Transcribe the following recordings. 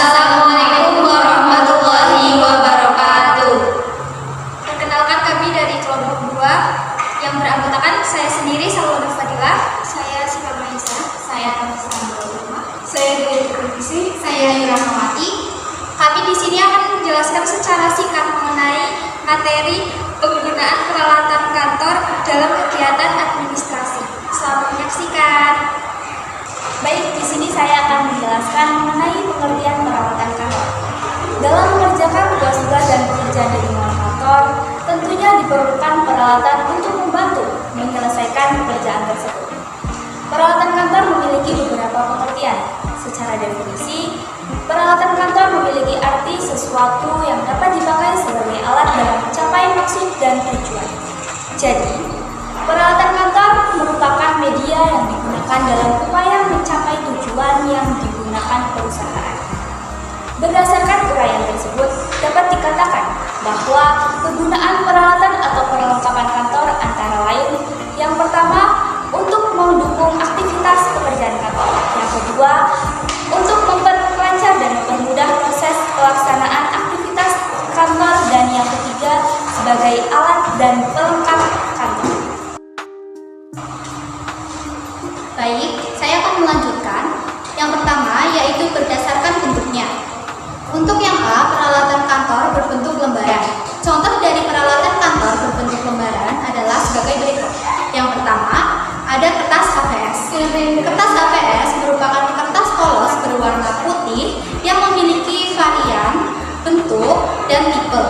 Assalamualaikum warahmatullahi wabarakatuh. Perkenalkan, kami dari kelompok 2 yang beranggotakan saya sendiri, Salwa Fadilah, saya Sifat Mahisa, saya Saya Dewi Putri, saya Iramawati. Kami di sini akan menjelaskan secara singkat mengenai materi penggunaan peralatan kantor dalam kegiatan administrasi. Selamat menyaksikan. Baik, di sini saya akan menjelaskan mengenai pengertian peralatan kantor. Dalam mengerjakan tugas-tugas dan pekerjaan di lingkungan kantor, tentunya diperlukan peralatan untuk membantu menyelesaikan pekerjaan tersebut. Peralatan kantor memiliki beberapa pengertian. Secara definisi, peralatan kantor memiliki arti sesuatu yang dapat dipakai sebagai alat dalam mencapai maksud dan tujuan. Jadi, peralatan kantor merupakan media yang digunakan dalam upaya mencapai tujuan yang digunakan perusahaan. Berdasarkan uraian tersebut, dapat dikatakan bahwa kegunaan peralatan atau perlengkapan kantor antara lain: yang pertama, untuk mendukung aktivitas pekerjaan kantor; yang kedua, untuk memperlancar dan mempermudah proses pelaksanaan aktivitas kantor; dan yang ketiga, sebagai alat dan pelengkap kantor. Baik, saya akan melanjutkan. Yang pertama yaitu berdasarkan bentuknya. Untuk yang A, peralatan kantor berbentuk lembaran. Contoh dari peralatan kantor berbentuk lembaran adalah sebagai berikut. Yang pertama, ada kertas HVS. Kertas HVS merupakan kertas polos berwarna putih yang memiliki varian, bentuk, dan tipe.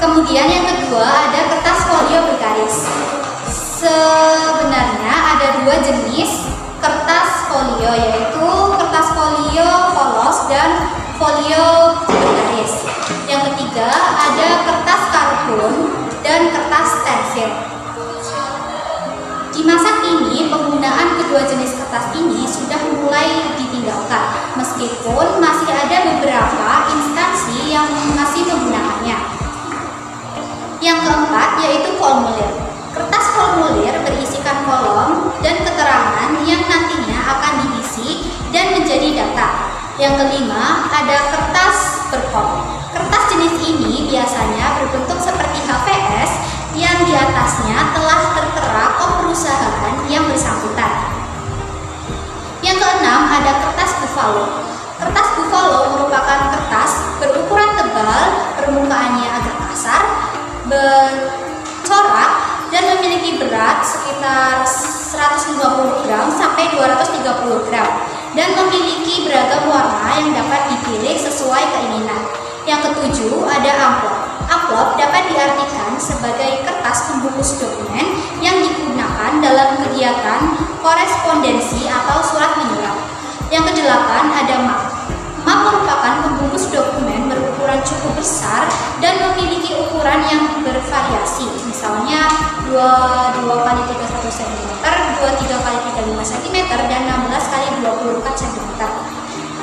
Kemudian yang kedua ada kertas folio bergaris. Sebenarnya ada dua jenis kertas folio, yaitu kertas folio polos dan folio bergaris. Yang ketiga ada kertas karbon dan kertas stensil. Di masa kini, penggunaan kedua jenis kertas ini sudah mulai ditinggalkan, meskipun masih ada beberapa instansi yang masih menggunakannya. Yang keempat yaitu formulir. Kertas formulir berisikan kolom dan keterangan yang nantinya akan diisi dan menjadi data. Yang kelima ada kertas berkop. Kertas jenis ini biasanya berbentuk seperti HVS yang di atasnya telah tertera kod perusahaan yang bersangkutan. Yang keenam ada kertas buffalo. Kertas buffalo merupakan kertas berukuran tebal, permukaannya agak kasar, bercorak, dan memiliki berat sekitar 150 gram sampai 230 gram dan memiliki beragam warna yang dapat dipilih sesuai keinginan. Yang ketujuh ada amplop. Amplop dapat diartikan sebagai kertas pembungkus dokumen yang digunakan dalam kegiatan korespondensi atau surat menyurat. Yang kedelapan ada map. Map merupakan pembungkus dokumen berukuran cukup besar dan memiliki ukuran yang bervariasi, misalnya 22 x 31 cm, 23 x 35 cm, dan 16 x 24 cm.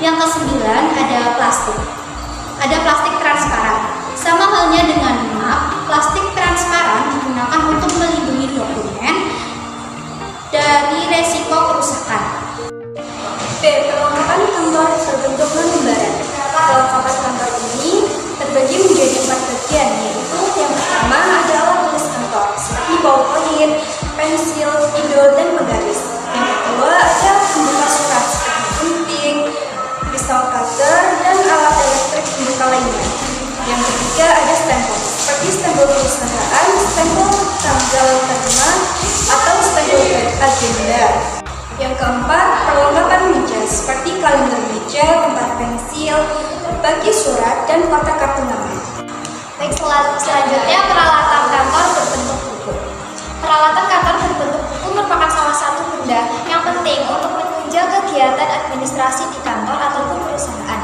Yang kesembilan ada plastik. Ada plastik transparan. Sama halnya dengan map, plastik transparan digunakan untuk melindungi dokumen dari resiko kerusakan. B. Perlengkapan kantor berbentuk lembaran. Perlengkapan kantor ini terbagi menjadi 4 bagian, yaitu yang pertama ada alat tulis kantor seperti ballpoint, pensil, spidol, dan penggaris. Yang kedua ada pembuka surat seperti gunting, pisau cutter, dan alat elektrik pembuka lainnya. Yang ketiga ada stempel seperti stempel perusahaan, stempel tanggal terima, atau stempel agenda. Yang keempat, perlengkapan meja seperti kalender meja, tempat pensil, bagi surat, dan kotak kartu nama. Baik, selanjutnya peralatan kantor berbentuk buku. Peralatan kantor berbentuk buku merupakan salah satu benda yang penting untuk menunjang kegiatan administrasi di kantor ataupun perusahaan.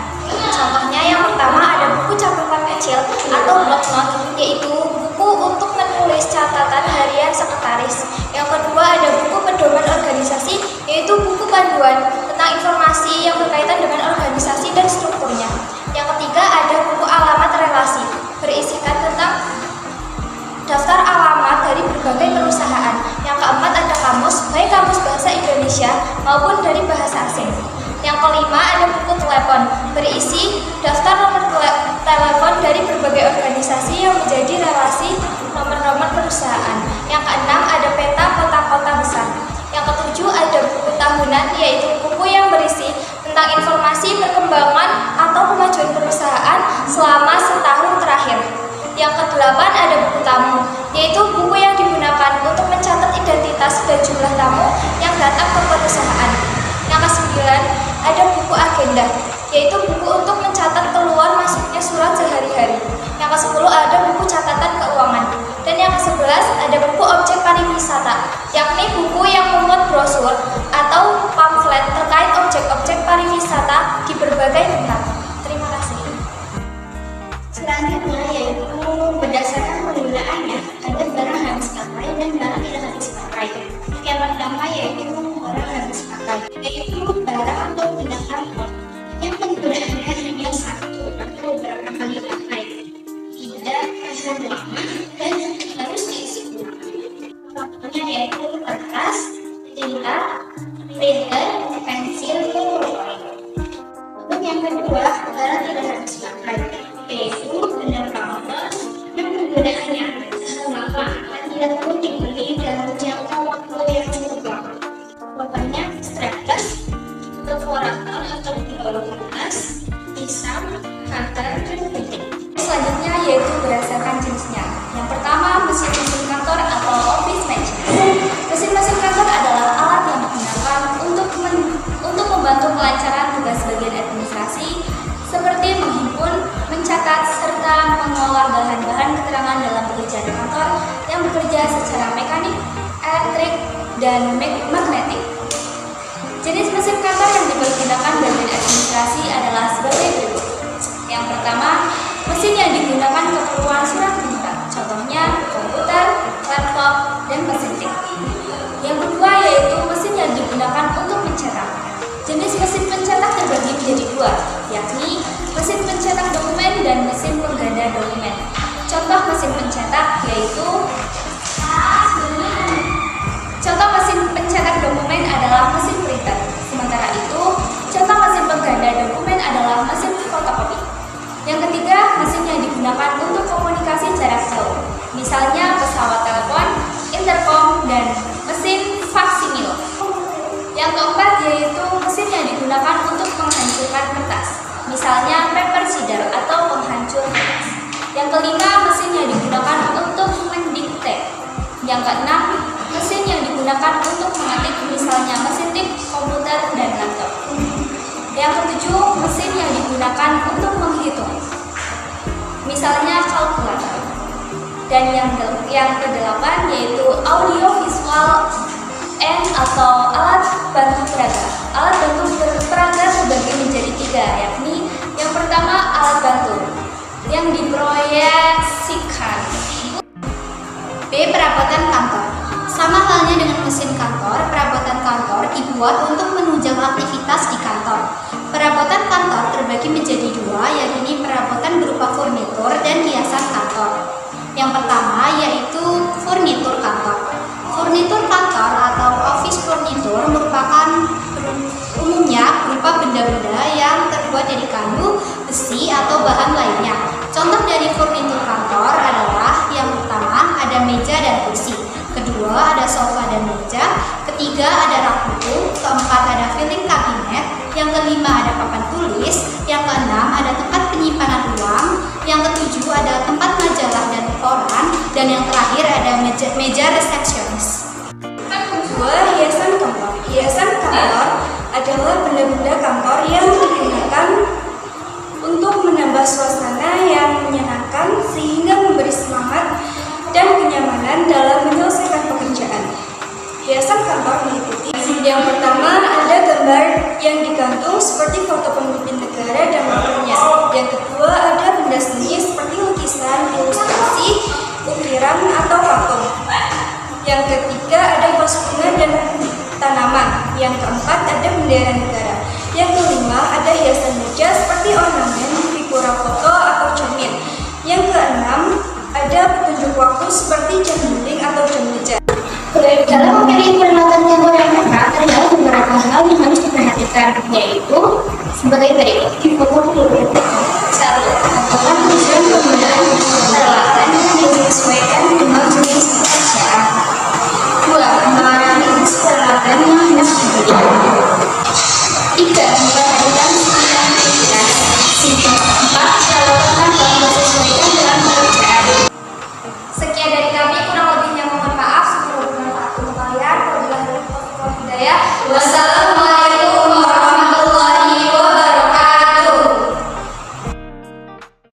Contohnya yang pertama ada buku catatan kecil atau blocknote, yaitu buku untuk menulis catatan harian sekretaris. Yang kedua ada buku pedoman organisasi, yaitu buku panduan tentang informasi yang berkaitan dengan organisasi dan strukturnya. Yang ketiga ada buku alamat relasi, berisikan tentang daftar alamat dari berbagai perusahaan. Yang keempat ada kamus, baik kamus bahasa Indonesia maupun dari bahasa asing. Yang kelima ada buku telepon berisi daftar nomor telepon dari berbagai organisasi yang menjadi relasi nomor-nomor perusahaan. Yang keenam ada peta kota-kota besar. Yang ketujuh ada buku tahunan, yaitu buku yang berisi tentang informasi perkembangan atau kemajuan perusahaan selama setahun terakhir. Yang kedelapan ada buku tamu, yaitu buku yang digunakan untuk mencatat identitas dan jumlah tamu yang datang ke perusahaan. Yang kesembilan ada buku agenda, yaitu buku untuk mencatat keluar masuknya surat sehari-hari. Yang kesepuluh ada buku catatan keuangan. Dan yang kesebelas ada buku objek pariwisata, yakni buku yang memuat brosur atau pamflet terkait objek-objek pariwisata di berbagai tempat. Terima kasih. Selanjutnya yaitu berdasarkan penggunaannya, ada barang habis pakai dan barang tidak habis pakai. Yang pertama yaitu barang habis pakai, yaitu barang atau benda kantor yang penggunaannya hanya satu atau beberapa kali pakai, tidak tahan lama dan harus diisi ulang. Contohnya yaitu kertas, tinta, printer, pensil, dan pulpen. Untuk yang kedua, barang tidak habis pakai, yaitu benda kantor yang penggunaannya lama dan tidak perlu dibeli dalam jangka waktu yang cukup lama. Contohnya stapler, perforator atau penggolong kertas, pisau, cutter, dan gunting. Selanjutnya yaitu berdasarkan jenisnya. Yang pertama, mesin-mesin kantor atau office machine. Mesin-mesin kantor adalah alat yang digunakan untuk membantu kelancaran tugas bagian administrasi seperti menghimpun, mencatat, serta mengolah bahan-bahan keterangan dalam pekerjaan kantor yang bekerja secara mekanik, elektrik, dan magnetik. Jenis mesin kantor yang digunakan bagian administrasi adalah sebagai berikut. Yang pertama, mesin yang digunakan keperluan surat perintah, contohnya komputer, laptop, dan mesin tik. Yang kedua yaitu mesin yang digunakan untuk mencetak. Jenis mesin pencetak terbagi menjadi dua, yakni mesin pencetak dokumen dan mesin pengganda dokumen. Contoh mesin pencetak yaitu mesin pencetak dokumen adalah mesin printer. Sementara itu, contoh mesin pengganda dokumen adalah mesin fotokopi. Yang ketiga, mesin yang digunakan untuk komunikasi jarak jauh, misalnya pesawat telepon, intercom, dan mesin faksimil. Yang keempat yaitu mesin yang digunakan untuk menghancurkan kertas, misalnya paper shredder atau penghancur kertas. Yang kelima, mesin yang digunakan untuk mendikte. Yang keenam, mesin yang digunakan untuk mengetik, misalnya mesin tik, komputer, dan laptop. Yang ketujuh, mesin yang digunakan untuk menghitung, misalnya kalkulator. Dan yang kedelapan yaitu audio visual atau alat bantu peraga. Alat bantu peraga terbagi menjadi tiga, yakni yang pertama alat bantu yang diproyeksikan. B. Perabotan kantor. Sama halnya dengan mesin kantor, perabotan kantor dibuat untuk menunjang aktivitas di kantor. Perabotan kantor terbagi menjadi dua, yakni perabotan berupa furnitur dan hiasan kantor. Yang pertama yaitu furnitur kantor. Furnitur kantor atau office furniture merupakan umumnya berupa benda-benda yang terbuat dari kayu, besi, atau bahan lainnya. Contoh dari furnitur kantor adalah yang pertama ada meja dan kursi, kedua ada sofa dan meja, ketiga ada rak buku, keempat ada filing kabinet, yang kelima ada papan tulis, yang keenam ada tempat penyimpanan uang, yang ketujuh ada tempat majalah dan koran, dan yang terakhir ada meja resepsionis. Kedua, hiasan kantor. Hiasan kantor adalah benda-benda kantor yang digunakan untuk menambah suasana yang menyenangkan sehingga memberi semangat dan kenyamanan dalam menyelesaikan pekerjaan. Hiasan kantor meliputi yang pertama ada gambar yang digantung seperti foto pemimpin negara dan wakilnya. Yang kedua ada benda seni seperti lukisan, ilustrasi, ukiran atau patung. Yang ketiga ada vas bunga dan tanaman. Yang keempat ada bendera negara. Yang kelima ada hiasan meja seperti ornamen, figura foto atau cermin. Yang keenam ada petunjuk waktu seperti jam dinding atau jam meja. Dalam memilih peralatan kantor yang tepat, terdapat beberapa hal yang harus diperhatikan, yaitu sebagai berikut.